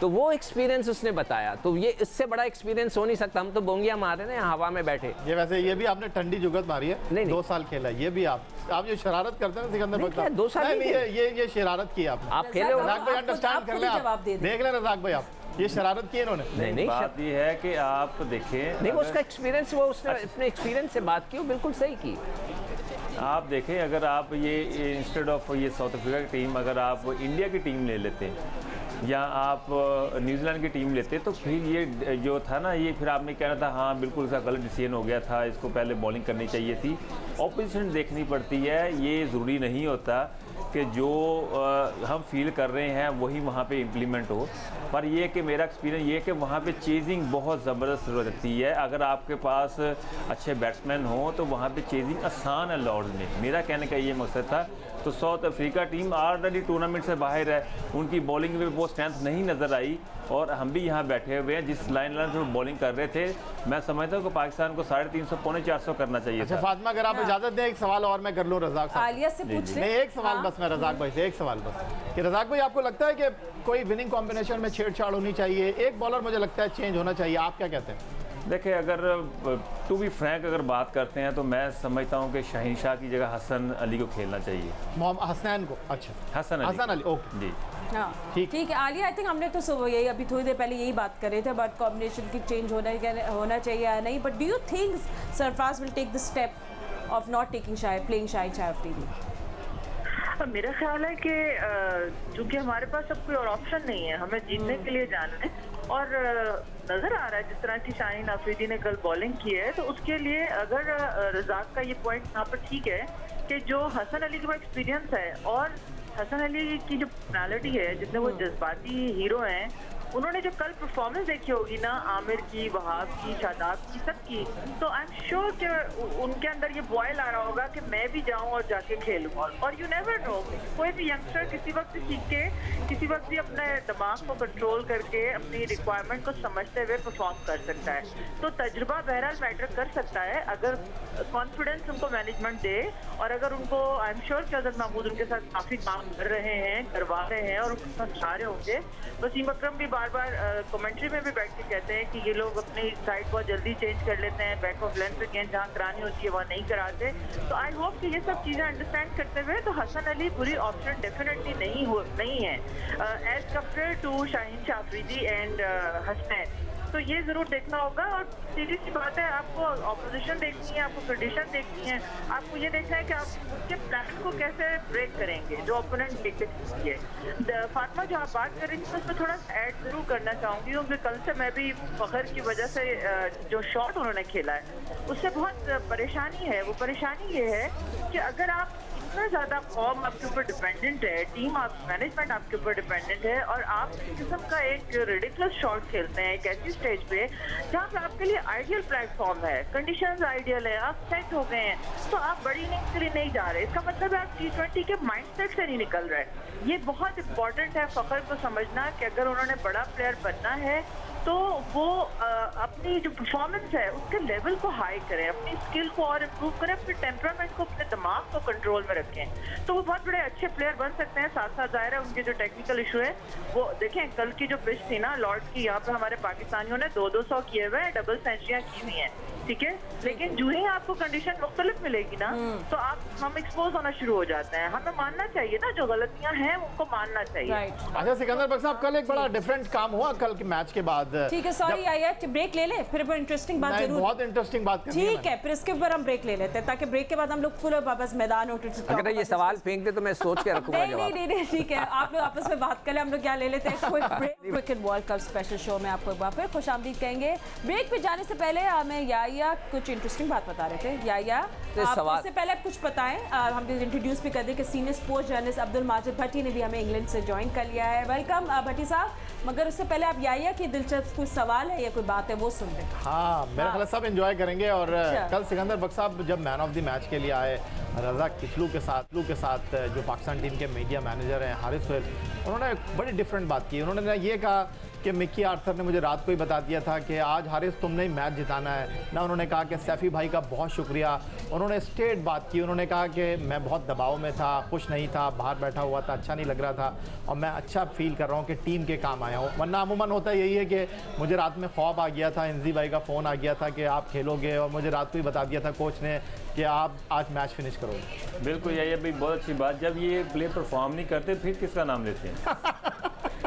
तो वो एक्सपीरियंस उसने बताया, तो ये इससे बड़ा एक्सपीरियंस हो नहीं सकता। हम तो बोंगियां मार रहे हैं हवा में बैठे। ये वैसे ये भी आपने ठंडी जुगत मारी है। नहीं, 2 साल खेला, ये भी आप जो शरारत करते हैं सिकंदर बख्श, 2 साल ये शरारत की आप खेले हो। रज़ाक भाई अंडरस्टैंड कर लें, देख लें रज़ाक भाई, आप ये शरारत की इन्होंने। नहीं बात ये है कि आप देखें, नहीं, वो उसका एक्सपीरियंस, वो उसने अपने एक्सपीरियंस से बात की, वो बिल्कुल सही की। आप देखें, अगर आप ये इंस्टेड ऑफ ये साउथ अफ्रीका की टीम, अगर आप इंडिया की टीम ले लेते या आप न्यूजीलैंड की टीम लेते, तो फिर ये जो था ना, ये फिर आपने कहना था हाँ बिल्कुल इसका गलत डिसीजन हो गया था, इसको पहले बॉलिंग करनी चाहिए थी। ऑपोजिशन देखनी पड़ती है, ये ज़रूरी नहीं होता कि जो हम फील कर रहे हैं वही वहाँ पे इम्प्लीमेंट हो। पर ये कि मेरा एक्सपीरियंस ये है कि वहाँ पे चेजिंग बहुत ज़बरदस्त रहती है। अगर आपके पास अच्छे बैट्समैन हो तो वहाँ पे चेजिंग आसान है लॉर्ड्स में। मेरा कहने का ये मकसद था। तो south Africa team already tournament से बाहर है, उनकी बॉलिंग में वो स्ट्रेंथ नहीं नज़र आई, और हम भी यहाँ बैठे हुए हैं जिस लाइन से बॉलिंग कर रहे थे। मैं समझता हूँ कि पाकिस्तान को 350 पौने 400 करना चाहिए अच्छा था। फातिमा, अगर आप इजाजत दें एक सवाल और मैं कर लूँ रज़ाक साहब। आलिया से पूछ ले। नहीं, एक सवाल बस, मैं रज़ाक भाई से एक सवाल बस कि रज़ाक भाई, आपको लगता है कि कोई विनिंग कॉम्बिनेशन में छेड़छाड़ होनी चाहिए? एक बॉलर मुझे लगता है चेंज होना चाहिए, आप क्या कहते हैं? देखिए, अगर टू बी फ्रैंक अगर बात करते हैं तो मैं समझता हूँ कि शाहीन शाह की जगह हसन अली को खेलना चाहिए। मोहम्मद हसनैन को? अच्छा, हसन अली, ओके जी हाँ ठीक है आलिया। आई थिंक हमने तो सुबह यही अभी थोड़ी देर पहले यही बात कर रहे थे बट कॉम्बिनेशन की चेंज होना चाहिए या नहीं। But do you think Sarfaraz will take the step of not taking playing Shahid Afridi? मेरा ख्याल है कि चूंकि हमारे पास अब कोई और ऑप्शन नहीं है, हमें जीतने के लिए जाना है, और नजर आ रहा है जिस तरह की शाहीन अफरीदी ने कल बॉलिंग की है, तो उसके लिए अगर रज़ाक का ये पॉइंट यहाँ पर ठीक है कि जो हसन अली का एक्सपीरियंस है और हसन अली की जो पर्सनालिटी है, जितने वो जज्बाती हीरो हैं, उन्होंने जो कल परफॉर्मेंस देखी होगी ना आमिर की, वहाब की, शादाब की, सबकी, तो आई एम श्योर कि उनके अंदर ये बॉयल आ रहा होगा कि मैं भी जाऊं और जाके खेलूं। और यू नेवर नो, कोई भी यंगस्टर किसी वक्त भी सीख के, किसी वक्त भी अपने दिमाग को कंट्रोल करके अपनी रिक्वायरमेंट को समझते हुए परफॉर्म कर सकता है। तो तजुर्बा बहरहाल मैटर कर सकता है अगर कॉन्फिडेंस उनको मैनेजमेंट दे, और अगर उनको आई एम श्योर कि अजहर महमूद उनके साथ काफ़ी काम कर रहे हैं, करवा रहे हैं और उनको समझा रहे होंगे। वसीम अकरम भी बार बार कमेंट्री में भी बैठ के कहते हैं कि ये लोग अपनी साइड बहुत जल्दी चेंज कर लेते हैं, बैक ऑफ लेंथ पे गेंद जहाँ करानी होती है वहाँ नहीं कराते। तो आई होप कि ये सब चीज़ें अंडरस्टैंड करते हुए तो हसन अली बुरी ऑप्शन डेफिनेटली नहीं है as compare to Shaheen Shah Afridi and Hasnain. तो ये जरूर देखना होगा। और सीधी सी बात है, आपको ऑपोजिशन देखनी है, आपको कंडीशन देखनी है, आपको ये देखना है कि आप उसके प्लान को कैसे ब्रेक करेंगे जो ओपोनेंट देखते है। फातिमा जो आप बात कर रही थी उसमें थोड़ा ऐड जरूर करना चाहूँगी, क्योंकि कल से मैं भी फखर की वजह से जो शॉट उन्होंने खेला है उससे बहुत परेशानी है। वो परेशानी ये है कि अगर आप इतना ज़्यादा फॉर्म आपके ऊपर डिपेंडेंट है, टीम आप मैनेजमेंट आपके ऊपर डिपेंडेंट है, और आप इस किस्म का एक रिडिकुलस शॉट खेलते हैं एक ऐसी स्टेज पे जहाँ पे आपके लिए आइडियल प्लेटफॉर्म है, कंडीशंस आइडियल है, आप सेट हो गए हैं, तो आप बड़ी इनिंग्स के लिए नहीं जा रहे। इसका मतलब है आप T20 के माइंडसेट से नहीं निकल रहे। ये बहुत इंपॉर्टेंट है फखर को समझना कि अगर उन्होंने बड़ा प्लेयर बनना है तो वो अपनी जो परफॉर्मेंस है उसके लेवल को हाई करें, अपनी स्किल को और इम्प्रूव करें, अपने टेम्परामेंट को, अपने दिमाग को कंट्रोल में रखें, तो वो बहुत बड़े अच्छे प्लेयर बन सकते हैं। साथ साथ जाहिर है उनके जो टेक्निकल इशू है वो देखें, कल की जो पिच थी ना लॉर्ड्स की, यहाँ पे हमारे पाकिस्तानियों ने 200 किए हुए हैं, डबल सेंचुरियाँ की हुई हैं, ठीक है, लेकिन जो ही आपको कंडीशन मुख्तलिफ मिलेगी ना तो हम एक्सपोज होना शुरू हो जाते हैं। हमें मानना चाहिए ना, जो गलतियां हैं उनको मानना चाहिए। अच्छा सिकंदर बख्श साहब, कल एक बड़ा डिफरेंट काम हुआ कल के मैच के बाद। ठीक है, सॉरी आया, ब्रेक ले ले, फिर इंटरेस्टिंग बात जरूर, बहुत इंटरेस्टिंग बात करनी है। ठीक है, फिर इसके ऊपर हम ब्रेक ले लेते हैं ताकि ब्रेक के बाद हम लोग फुल वापस मैदान उठ। अगर ये सवाल फेंक दे तो मैं सोच के रखूंगा जवाब। नहीं, ठीक है, आप लोग आपस में बात कर ले, हम लोग क्या ले लेते हैं कोई break. Cricket world cup special show में आपको एक बार फिर खुशामदीद कहेंगे। ब्रेक पे जाने से पहले हमें याया कुछ इंटरेस्टिंग बात बता रहे थे। याया, इससे पहले आप कुछ बताएं, हम इंट्रोड्यूस भी कर दें कि senior sports journalist Abdul Majid Bhatti ने भी हमें इंग्लैंड से ज्वाइन कर लिया है। वेलकम भट्टी साहब। मगर उससे पहले आप याया की दिलचस्प कुछ सवाल है या कोई बात है वो सुन लें। हाँ, मेरा ख्याल सब एंजॉय करेंगे। और कल सिकंदर बख्श साहब जब मैन ऑफ द मैच के लिए आए, रज़ा किचलू के साथ जो पाकिस्तान टीम के मीडिया मैनेजर हैं हारिस सोहेल, उन्होंने बड़ी डिफरेंट बात की। उन्होंने ये कहा कि मिक्की आर्थर ने मुझे रात को ही बता दिया था कि आज हारिस तुमने ही मैच जिताना है ना। उन्होंने कहा कि सैफ़ी भाई का बहुत शुक्रिया। उन्होंने स्ट्रेट बात की, उन्होंने कहा कि मैं बहुत दबाव में था, खुश नहीं था, बाहर बैठा हुआ था, अच्छा नहीं लग रहा था, और मैं अच्छा फील कर रहा हूँ कि टीम के काम आया हूँ। वरना अमूमन होता यही है कि मुझे रात में ख्वाब आ गया था, इंजी भाई का फ़ोन आ गया था कि आप खेलोगे, और मुझे रात को ही बता दिया था कोच ने कि आप आज मैच फिनिश करोगे। बिल्कुल, यही भाई बहुत अच्छी बात। जब ये प्लेयर परफॉर्म नहीं करते फिर किसका नाम लेते हैं?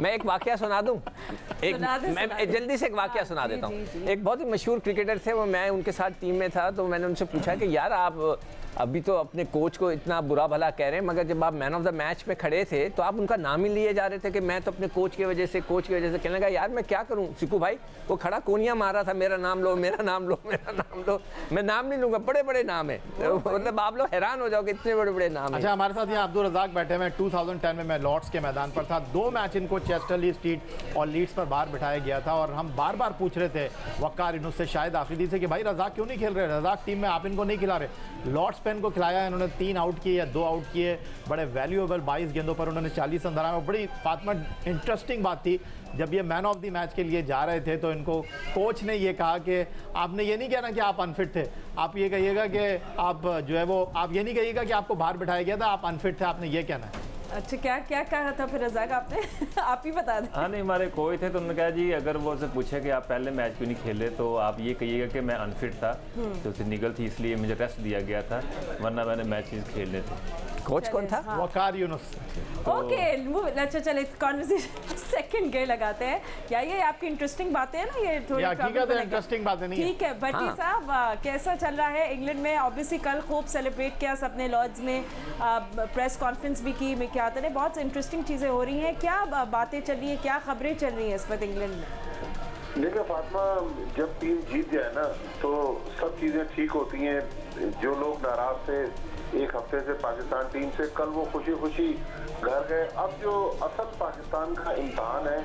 मैं एक वाकया सुना दूं? सुना दे, मैं सुना दे। जल्दी से एक वाकया हाँ, सुना जी, देता जी, हूँ। जी। एक बहुत ही मशहूर क्रिकेटर थे वो, मैं उनके साथ टीम में था, तो मैंने उनसे पूछा कि यार आप अभी तो अपने कोच को इतना बुरा भला कह रहे हैं, मगर जब आप मैन ऑफ द मैच में खड़े थे तो आप उनका नाम ही लिए जा रहे थे कि मैं तो अपने कोच की वजह से कहने लगा यार मैं क्या करूं सिकू भाई, वो खड़ा कोनिया मारा था, मेरा नाम लो मेरा नाम लो मेरा नाम लो, मैं नाम नहीं लूंगा, बड़े बड़े नाम है, मतलब आप लोग हैरान हो जाओगे इतने बड़े बड़े नाम है। अच्छा, हमारे साथ यहाँ अब्दुल रज़ाक बैठे हुए हैं। 2010 में मैं लॉर्ड्स के मैदान पर था, 2 मैच इनको चेस्टरली स्ट्रीट और लीड्स पर बाहर बिठाया गया था और हम बार बार पूछ रहे थे वक्कार यूनुस से, शायद आफरीदी से, कि भाई रज़ाक क्यों नहीं खेल रहे, रज़ाक टीम में आप इनको नहीं खिला रहे। लॉर्ड्स पे इनको खिलाया, इन्होंने 3 आउट किए या 2 आउट किए, बड़े वैल्यूएबल 22 गेंदों पर उन्होंने 40 रन बनाए। और बड़ी फातिमा इंटरेस्टिंग बात थी, जब ये मैन ऑफ द मैच के लिए जा रहे थे तो इनको कोच ने ये कहा कि आपने ये नहीं कहना कि आप अनफिट थे, आप ये कहिएगा कि आप जो है वो, आप ये नहीं कहिएगा कि आपको बाहर बिठाया गया था, आप अनफिट थे, आपने ये कहना है। अच्छा, क्या क्या कहा था फिर रज़ाक आपने? आप ही बता दें। हाँ नहीं, हमारे कोच थे तो उन्होंने कहा जी अगर वो उससे पूछे कि आप पहले मैच क्यों नहीं खेले तो आप ये कहिएगा कि मैं अनफिट था, तो उससे निगल थी इसलिए मुझे रेस्ट दिया गया था, वरना मैंने मैचेस खेलने थे। कोच कौन था? हाँ। वकार यूनुस। ओके, अच्छा चले कॉन्वर्सेशन सेकंड गे लगाते हैं। क्या ये आपकी इंटरेस्टिंग बातें हैं ना, ये थोड़ी हकीकत है, इंटरेस्टिंग बातें नहीं है। ठीक है भट्टी हाँ। साहब, कैसा चल रहा है इंग्लैंड में? ऑब्वियसली कल खूब सेलिब्रेट किया सबने लॉर्ड्स में, प्रेस कॉन्फ्रेंस भी की, मैं क्या कहते हैं, बहुत इंटरेस्टिंग चीज़ें हो रही हैं। क्या बातें चल रही हैं, क्या खबरें चल रही हैं इस वक्त इंग्लैंड में? देखिए फातिमा, जब टीम जीत जाए ना तो सब चीज़ें ठीक होती हैं। जो लोग नाराज थे एक हफ्ते से पाकिस्तान टीम से, कल वो खुशी खुशी घर गए। अब जो असल पाकिस्तान का इम्तहान है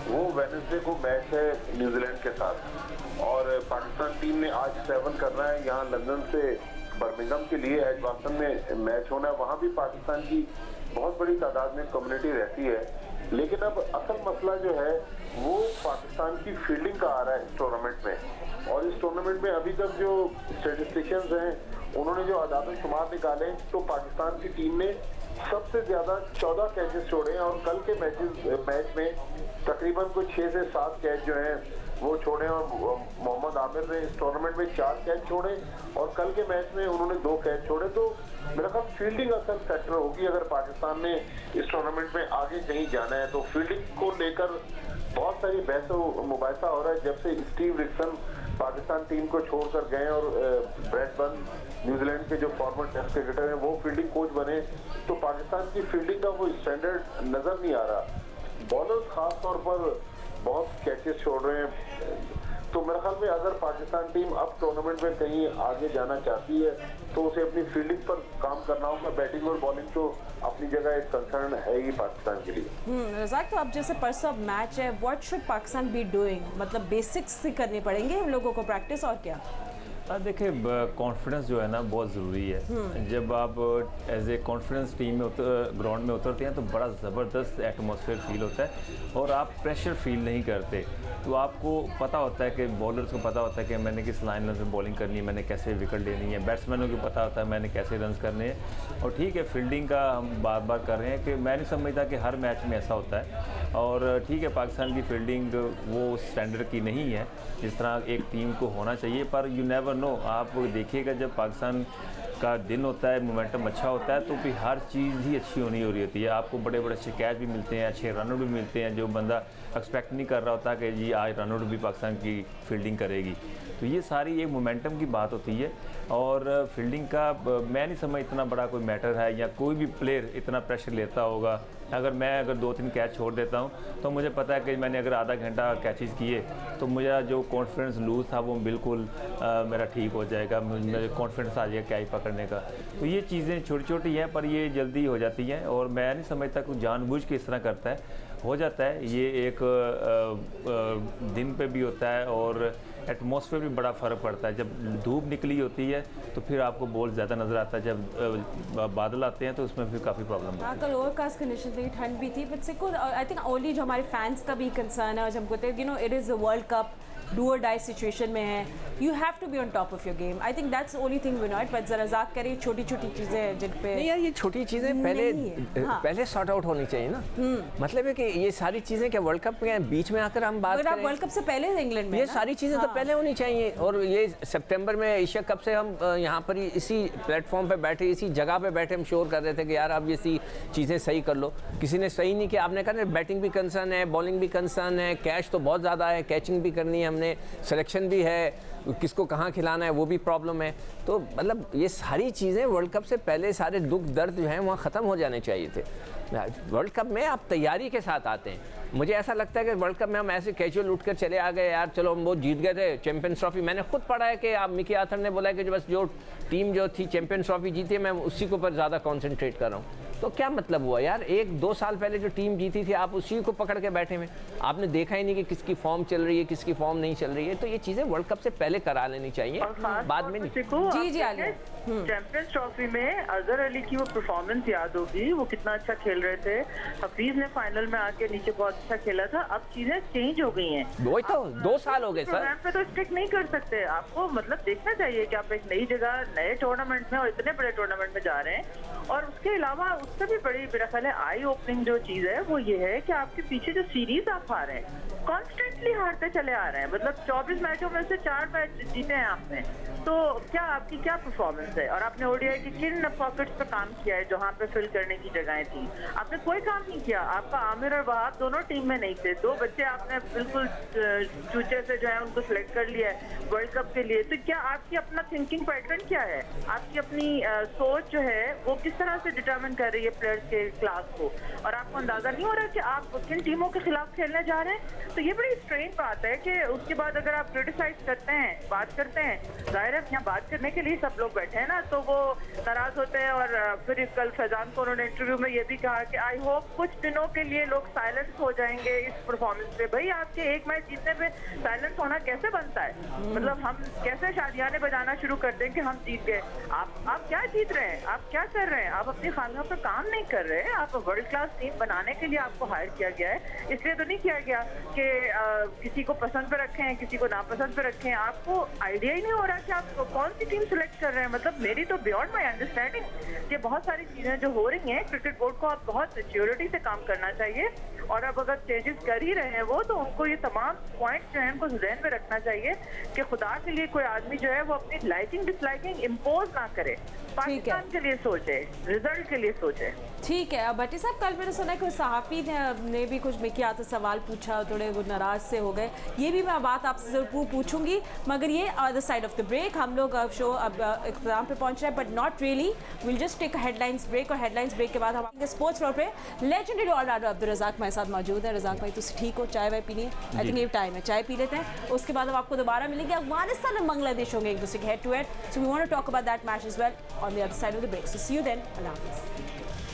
वो वेडनेसडे को मैच है न्यूजीलैंड के साथ, और पाकिस्तान टीम ने आज 7 करना है यहाँ लंदन से बर्मिंघम के लिए एजबास्टन में मैच होना है। वहाँ भी पाकिस्तान की बहुत बड़ी तादाद में कम्युनिटी रहती है, लेकिन अब असल मसला जो है वो पाकिस्तान की फील्डिंग का आ रहा है इस टूर्नामेंट में। और इस टूर्नामेंट में अभी तक जो स्टेटिस्टिशियंस हैं उन्होंने जो आदाद शुमार निकाले तो पाकिस्तान की टीम ने सबसे ज्यादा 14 कैचेस छोड़े हैं, और कल के मैच में तकरीबन कुछ 6 से 7 कैच जो हैं वो छोड़े, और मोहम्मद आमिर ने इस टूर्नामेंट में 4 कैच छोड़े और कल के मैच में उन्होंने 2 कैच छोड़े। तो मेरा ख्याल फील्डिंग असल फैक्टर होगी अगर पाकिस्तान ने इस टूर्नामेंट में आगे कहीं जाना है। तो फील्डिंग को लेकर बहुत सारी बहस मुबाहिसा हो रहा है जब से स्टीव रिक्सन पाकिस्तान टीम को छोड़कर गए और ब्रैड बर्न न्यूजीलैंड के जो फॉर्मर टेस्ट क्रिकेटर हैं वो फील्डिंग कोच बने, तो पाकिस्तान की फील्डिंग का कोई स्टैंडर्ड नजर नहीं आ रहा। बॉलर्स खास तौर पर बहुत कैचेस छोड़ रहे हैं। तो मेरे ख्याल में अगर पाकिस्तान टीम अब टूर्नामेंट में कहीं आगे जाना चाहती है तो उसे अपनी फील्डिंग पर काम करना होगा। बैटिंग और बॉलिंग तो अपनी जगह एक कंसर्न है ही पाकिस्तान के लिए। रज़ाक, तो अब जैसे परसों मैच है, what should Pakistan be doing? मतलब बेसिक्स ही करनी पड़ेंगे हम लोगों को, प्रैक्टिस और क्या? देखिए कॉन्फिडेंस जो है ना बहुत ज़रूरी है। जब आप एज ए कॉन्फिडेंस टीम में ग्राउंड में उतरते हैं तो बड़ा ज़बरदस्त एटमॉस्फेयर फील होता है और आप प्रेशर फील नहीं करते। तो आपको पता होता है कि बॉलर्स को पता होता है कि मैंने किस लाइन में बॉलिंग करनी है, मैंने कैसे विकेट लेनी है, बैट्समैनों को पता होता है मैंने कैसे रन करने हैं। और ठीक है, फील्डिंग का हम बार बार कर रहे हैं कि मैं नहीं समझता कि हर मैच में ऐसा होता है। और ठीक है, पाकिस्तान की फील्डिंग वो स्टैंडर्ड की नहीं है जिस तरह एक टीम को होना चाहिए, पर यू नेवर नो। आप देखिएगा जब पाकिस्तान का दिन होता है, मोमेंटम अच्छा होता है, तो फिर हर चीज़ ही अच्छी होनी हो रही होती है। आपको बड़े बड़े अच्छे कैच भी मिलते हैं, अच्छे रन आउट भी मिलते हैं, जो बंदा एक्सपेक्ट नहीं कर रहा होता कि जी आज रन आउट भी पाकिस्तान की फील्डिंग करेगी। तो ये सारी एक मोमेंटम की बात होती है। और फील्डिंग का मैं नहीं समझ इतना बड़ा कोई मैटर है या कोई भी प्लेयर इतना प्रेशर लेता होगा। अगर 2-3 कैच छोड़ देता हूँ तो मुझे पता है कि मैंने अगर आधा घंटा कैचेस किए तो मेरा जो कॉन्फिडेंस लूज़ था वो बिल्कुल मेरा ठीक हो जाएगा, मुझे कॉन्फिडेंस आ जाएगा कैच पकड़ने का। तो ये चीज़ें छोटी छोटी हैं पर ये जल्दी हो जाती हैं और मैं नहीं समझता कि जानबूझ के इस तरह करता है। हो जाता है ये एक दिन पे भी होता है और एटमॉस्फेयर भी बड़ा फ़र्क पड़ता है। जब धूप निकली होती है तो फिर आपको बॉल ज़्यादा नज़र आता है, जब बादल आते हैं तो उसमें फिर काफ़ी प्रॉब्लम होती है। कल ओवरकास्ट कंडीशन थी, ठंड भी थी, बट सिको आई थिंक ओनली जो हमारे फैंस का भी कंसर्न है और जब कहते हैं it is a world cup, do or die situation में है, you have to be on top of your game. I think that's only thing we not, but जरा रज़ाक करिए छोटी छोटी चीज़ें जिन पे नहीं यार, ये छोटी चीज़ें पहले सॉर्ट आउट होनी चाहिए ना। मतलब है कि ये सारी चीज़ें क्या वर्ल्ड कप में बीच में आकर हम बात मगर आप करें, वर्ल्ड कप से पहले इंग्लैंड में ये सारी चीज़ें तो पहले होनी चाहिए। और ये सितंबर में एशिया कप से हम यहाँ पर ही इसी प्लेटफॉर्म पे बैठे, इसी जगह पे बैठे हम शोर कर रहे थे कि यार अब ये चीज़ें सही कर लो। किसी ने सही नहीं किया। आपने कहा बैटिंग भी कंसर्न है, बॉलिंग भी कंसर्न है, कैच तो बहुत ज़्यादा है, कैचिंग भी करनी है हमने, सिलेक्शन भी है, किसको कहाँ खिलाना है वो भी प्रॉब्लम है। तो मतलब ये सारी चीज़ें वर्ल्ड कप से पहले सारे दुख दर्द जो हैं वहाँ ख़त्म हो जाने चाहिए थे। वर्ल्ड कप में आप तैयारी के साथ आते हैं। मुझे ऐसा लगता है कि वर्ल्ड कप में हम ऐसे कैजुअल उठ कर चले आ गए, यार चलो हम वो जीत गए थे चैंपियंस ट्रॉफी। मैंने खुद पढ़ा है कि आप मिकी आर्थर ने बोला है कि जो बस जो टीम जो थी चैंपियंस ट्रॉफी जीती है, मैं उसी के ऊपर ज़्यादा कॉन्सेंट्रेट कर रहा हूँ। तो क्या मतलब हुआ यार, 1-2 साल पहले जो टीम जीती थी आप उसी को पकड़ के बैठे हुए, आपने देखा ही नहीं कि किसकी फॉर्म चल रही है, किसकी फॉर्म नहीं चल रही है। तो ये चीज़ें वर्ल्ड कप से पहले करा लेनी चाहिए, बाद में नहीं। जी आलिया, चैंपियंस ट्रॉफी में अजहर अली की वो परफॉर्मेंस याद होगी, वो कितना अच्छा खेल रहे थे। हफीज ने फाइनल में आके नीचे बहुत अच्छा खेला था। अब चीजें चेंज हो गई हैं। वही तो 2 साल हो गए सर। प्रोग्राम पे तो स्टिक नहीं कर सकते। आपको मतलब देखना चाहिए कि आप एक नई जगह नए टूर्नामेंट में और इतने बड़े टूर्नामेंट में जा रहे हैं। और उसके अलावा उससे भी बड़ी मेरा ख्याल है आई ओपनिंग जो चीज है वो ये है कि आपके पीछे जो सीरीज आप हार रहे हैं, कॉन्स्टेंटली हारते चले आ रहे हैं। मतलब 24 मैचों में से 4 मैच जीते हैं आपने। तो क्या आपकी क्या परफॉर्मेंस है? और आपने ओडीआई की किन पॉकेट्स पे काम किया है जहाँ पे फिल करने की जगहें थी? आपने कोई काम नहीं किया। आपका आमिर और वहाब दोनों टीम में नहीं थे। 2 बच्चे आपने बिल्कुल चूचे से जो है उनको सिलेक्ट कर लिया है वर्ल्ड कप के लिए। तो क्या आपकी अपना थिंकिंग पैटर्न क्या है? आपकी अपनी सोच जो है वो किस तरह से डिटरमिन कर रही है प्लेयर्स के क्लास को? और आपको अंदाजा नहीं हो रहा कि आप किन टीमों के खिलाफ खेलने जा रहे हैं? तो ये बड़ी स्ट्रेंज बात है कि उसके बाद अगर आप क्रिटिसाइज करते हैं, बात करते हैं, जाहिर है यहाँ बात करने के लिए सब लोग बैठे हैं ना, तो वो नाराज होते हैं। और फिर कल फैजान को उन्होंने इंटरव्यू में ये भी कहा कि आई होप कुछ दिनों के लिए लोग साइलेंस हो जाएंगे इस परफॉर्मेंस पे। भाई आपके एक मैच जीतने पे साइलेंस होना कैसे बनता है? मतलब हम कैसे शादियाने बजाना शुरू कर दें कि हम जीत गए? आप क्या जीत रहे हैं? आप क्या कर रहे हैं? आप अपनी खामियों पर काम नहीं कर रहे हैं। आप वर्ल्ड क्लास टीम बनाने के लिए आपको हायर किया गया है, इसलिए तो नहीं किया गया कि किसी को पसंद पे रखें, किसी को नापसंद पे रखें। आपको आइडिया ही नहीं हो रहा कि आप कौन सी टीम सिलेक्ट कर रहे हैं। मतलब मेरी तो बियॉन्ड माई अंडरस्टैंडिंग कि बहुत सारी चीजें जो हो रही हैं, क्रिकेट बोर्ड को आप बहुत सिक्योरिटी से काम करना चाहिए। और अब अगर चेंजेस कर ही रहे हैं वो, तो उनको ये तमाम पॉइंट्स जो है उनको ज़हन में रखना चाहिए कि खुदा के लिए कोई आदमी जो है वो अपनी लाइकिंग डिसलाइकिंग इम्पोज ना करे, पाकिस्तान के लिए सोचे, रिजल्ट के लिए सोचे। ठीक है। भट्टी साहब, कल मैंने सुना कि सहाफ़ी ने भी कुछ मिकी आर्थर सवाल पूछा, थोड़े नाराज से हो गए। ये भी मैं बात आपसे ज़रूर पूछूंगी, मगर ये other side of the break. हम लोग अब शो अब इख्तिताम पे पहुंच रहे हैं, but not really. Will just take headlines break, और हेडलाइंस ब्रेक के बाद हम स्पोर्ट्स फ्लोर पे लेजेंडरी ऑलराउंडर अब्दुल रज़ाक हमारे साथ मौजूद है। रज़ाक भाई, तुम ठीक हो? चाय वाय पीनी है? आई थिंक ये टाइम है, चाय पी लेते हैं। उसके बाद हम आपको दोबारा मिलेंगे। अफगानिस्तान और बांग्लादेश होंगे एक दूसरे के head to head, so we want to talk about that match as well on the other side of the break. So see you then. अल्लाह हाफ़िज़।